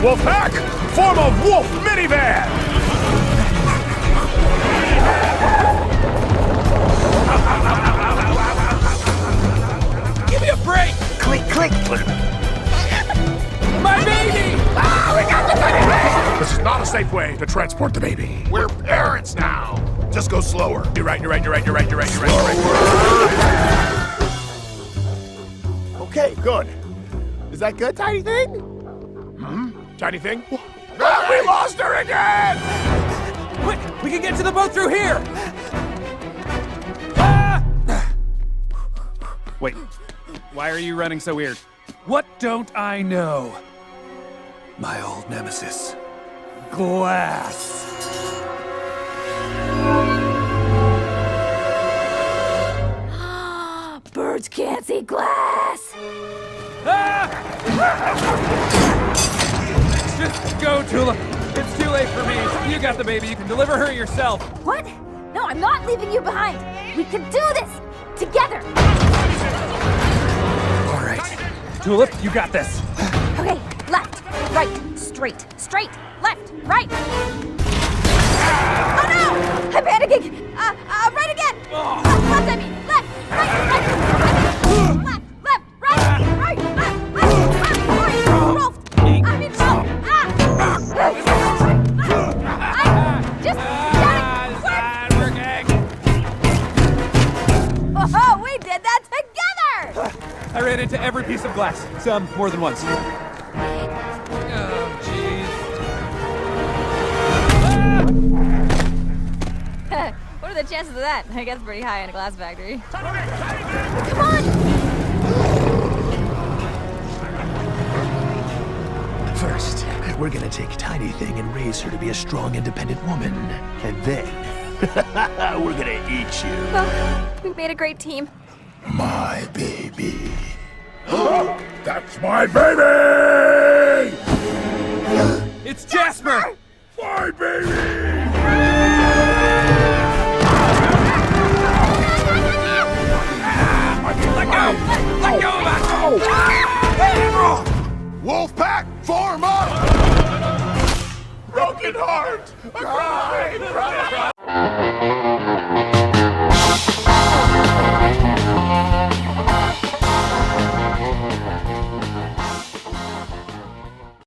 Wolfpack, form a wolf minivan! Give me a break! Click, click! My baby! Ah, we got the tiny baby! This is not a safe way to transport the baby. We're parents now. Just go slower. You're right. Okay, good. Is that good, Tiny Thing? Tiny thing? Ah, we lost her again! Quick! We can get to the boat through here! Ah! Wait, why are you running so weird? What don't I know? My old nemesis. Glass. Birds can't see glass! Ah! Just go, Tulip. It's too late for me. You got the baby. You can deliver her yourself. What? No, I'm not leaving you behind. We can do this together. All right. Tulip, you got this. Okay, left, right, straight, left, right. Oh no! I'm panicking. Right again. Left, I mean, left, right, left, right, left, Rolf. I mean, Rolf. Just Not working. Oh, we did that together! I ran into every piece of glass. Some more than once. Oh, jeez. What are the chances of that? I guess pretty high in a glass factory. Come on! First, we're gonna take Tiny Thing and raise her to be a strong, independent woman. And then, we're gonna eat you. Well, we've made a great team. My baby. That's my baby! It's Jasper! My baby! Let go! Let go of us! Wolfpack, form up! Broken heart! I cried!